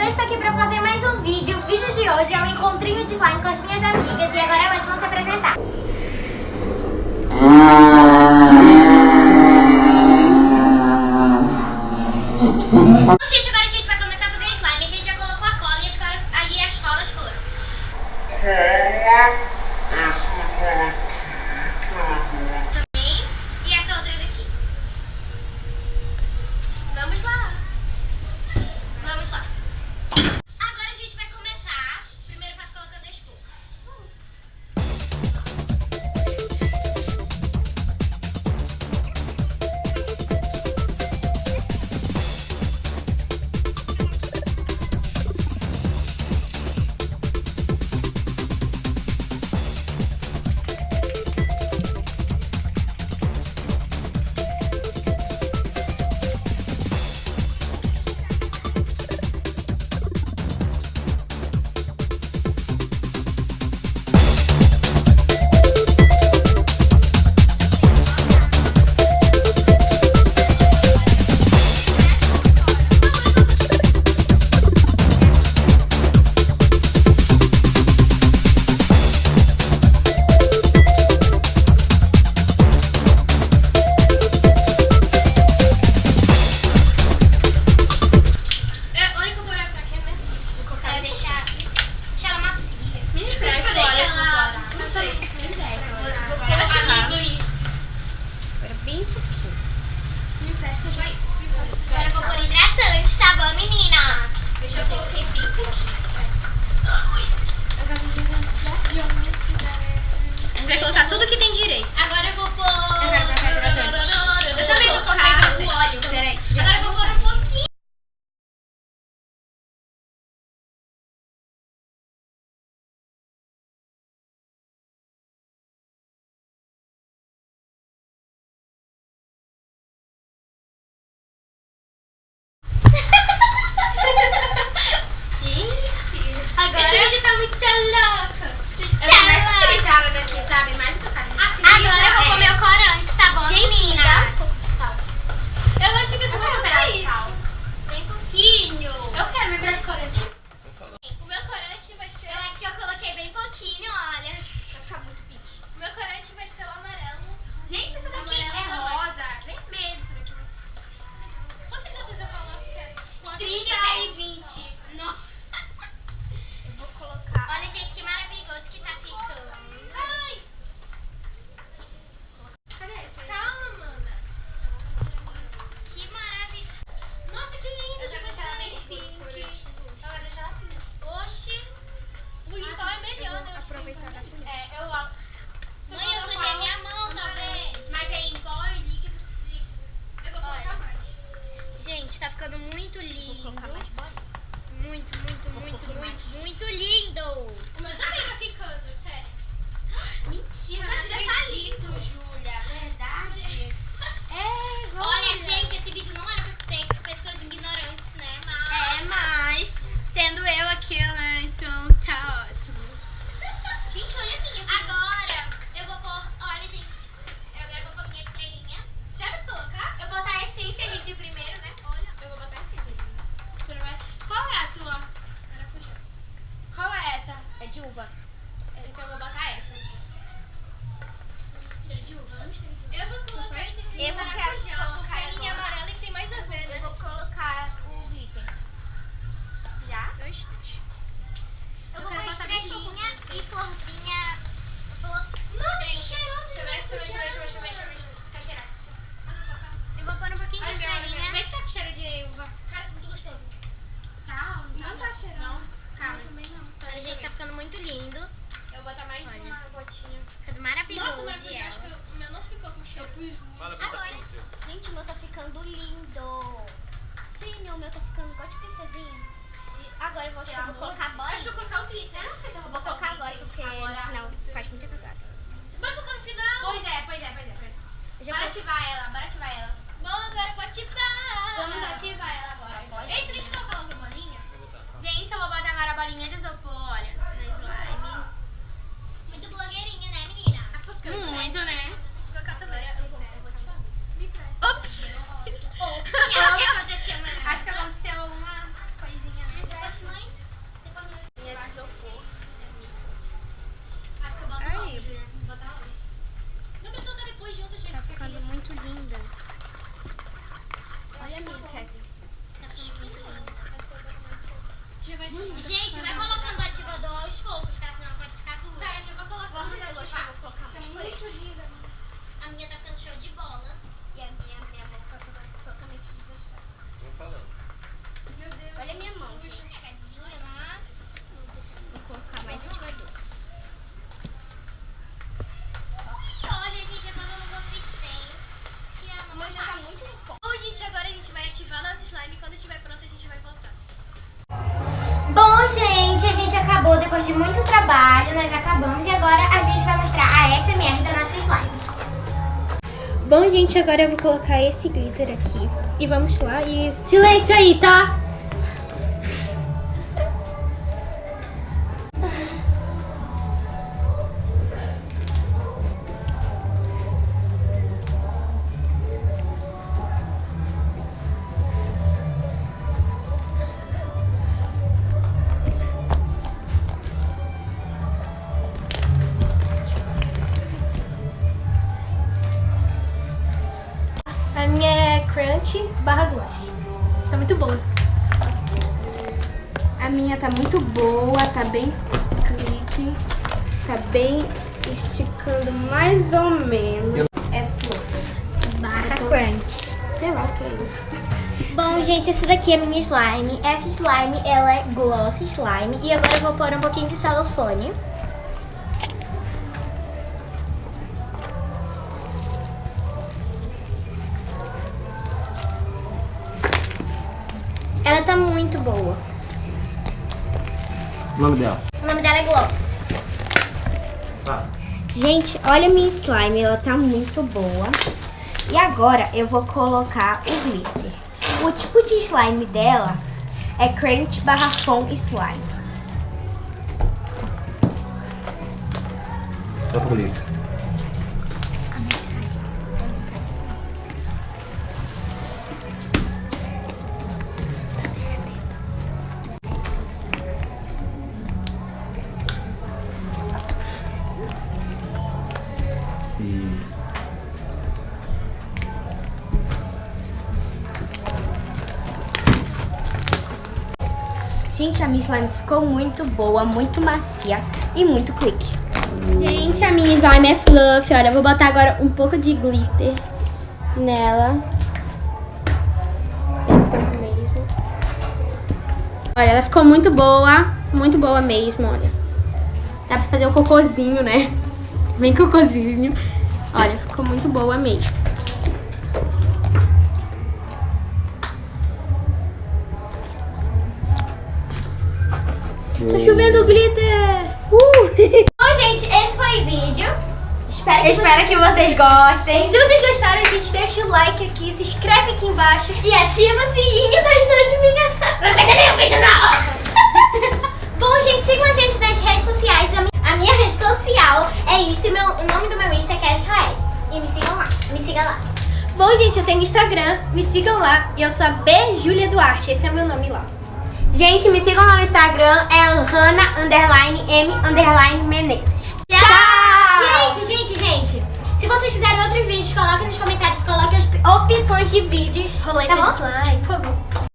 eu estou aqui para fazer mais um vídeo. O vídeo de hoje é um encontrinho de slime com as minhas amigas e agora elas vão se apresentar. Gente, agora a gente vai começar a fazer slime. A gente já colocou a cola e aí as colas foram. Essa cola aqui, que ela boa. Também. E essa outra daqui. Vamos lá. Vamos lá. Agora a gente vai começar. Primeiro passo colocando a espuma. Agora eu vou pôr hidratante, tá bom, meninas? Eu já coloquei bem pouquinho. A gente vai colocar tudo que tem direito. Agora eu vou pôr... Eu também vou colocar o óleo. Peraí. Agora eu vou pôr um pouquinho. Agora esse vídeo tá muito louco. Agora eu vou comer o corante, tá bom, meninas? Eu acho que você vai botar isso. Bem pouquinho. Eu quero meu braço corante. O meu corante vai ser... Eu acho que eu coloquei bem pouquinho, olha. Vai ficar muito pique. O meu corante vai ser o amarelo. Gente, isso daqui é rosa. Vermelho isso daqui. Quantos dedos eu coloco? 30 e 20. Não. Vou colocar. Olha, gente, que maravilhoso que tá ficando. Ai! Cadê esse? Calma, mana. Que maravilha. Nossa, que lindo de você. Bem pink. Agora deixa ela pink. Oxi. O em pó é melhor, né? Aproveitar a colher. Eu amo. Mãe, eu sujei minha mão, tá vendo? Mas é em pó e líquido. Eu vou colocar mais. Gente, tá ficando muito lindo. Vou colocar mais bolinha. Muito lindo! O meu também tá ficando, sério. Mentira, não acredito, Júlia. Verdade. Olha, gente, esse vídeo não era pra ter pessoas ignorantes, né? Mas tendo eu aqui, né? Então tá ótimo. Gente, olha a minha. Agora eu vou pôr. Olha, gente. Agora eu vou pôr minha estrelinha. Já vai colocar? Eu vou botar a essência, gente, primeiro, né? Olha, eu vou botar a essência. Qual é a tua? Qual é essa? É de uva. Então eu vou botar essa. Cheiro de uva, não cheiro de uva. Eu vou colocar esse de maracujá, porque a linha amarela que tem mais a ver, né? Eu vou colocar o glitter. Já? Dois. Eu vou pôr estrelinha e florzinha. Nossa, que cheiroso de maracujá. Deixa eu ver. Quero cheirar. Eu vou pôr um pouquinho de estrelinha. Vê se tá com cheiro de uva. Cara, tá muito gostoso. Tá? Não tá cheirando. Não. Calma. Também não. Olha, gente, tá ficando muito lindo. Eu vou botar mais uma gotinha. Ficando maravilhoso. Nossa, mas eu acho que o meu não ficou com cheiro. Agora. Gente, o meu tá ficando lindo. Sim, o meu tá ficando igual de princesinha. E agora eu vou colocar a bola. Acho que eu vou colocar o glitter. Eu não sei se eu vou colocar agora, porque no final faz muita cagada. Bora colocar no final? Pois é. Bora ativar ela. Bom, agora eu vou ativar. Vamos ativar ela agora. Ei, você deixa eu colocar logo a bolinha? Gente, eu vou botar agora a bolinha de isopor, olha, na slime. Muito blogueirinha, né, menina? Muito, né? Vou colocar também. Agora eu vou ativar. Me presta. Ops! Acho que aconteceu uma coisinha, né? Bom, gente, a gente acabou depois de muito trabalho, nós acabamos e agora a gente vai mostrar a ASMR da nossa slime. Bom, gente, agora eu vou colocar esse glitter aqui e vamos lá e... Silêncio aí, tá? A minha é crunch barra gloss. Tá muito boa. A minha tá muito boa, tá bem clique. Tá bem esticando mais ou menos. É fluff. Barra crunch. Sei lá o que é isso. Bom, gente, essa daqui é a minha slime. Essa slime, ela é gloss slime. E agora eu vou pôr um pouquinho de celofane. Ela tá muito boa. O nome dela? O nome dela é Gloss. Tá. Gente, olha a minha slime, ela tá muito boa. E agora eu vou colocar o glitter. O tipo de slime dela é Crunch barra Foam Slime. Só pro glitter. Isso. Gente, a minha slime ficou muito boa, muito macia e muito clique. Gente, a minha slime é fluff. Olha, eu vou botar agora um pouco de glitter nela. É um pouco mesmo. Olha, ela ficou muito boa mesmo, olha. Dá pra fazer o cocôzinho, né? Bem cocôzinho. Olha, ficou muito boa mesmo. Tá chovendo glitter! Bom, gente, esse foi o vídeo. Espero que vocês gostem. Se vocês gostaram, gente, deixa o like aqui, se inscreve aqui embaixo e ativa o sininho das notificações. Não vai perder o vídeo, não! Bom, gente, sigam a gente nas redes sociais. A minha rede social é isso. O nome do meu Insta é Cat Rael. E me sigam lá. Me sigam lá. Bom, gente, eu tenho Instagram. Me sigam lá. E eu sou a B. Júlia Duarte. Esse é o meu nome lá. Gente, me sigam lá no Instagram. É Hanna_M_Menezes. Tchau! Gente. Se vocês fizerem outros vídeos, coloquem nos comentários. Coloquem as opções de vídeos. Roleta de slime, por favor.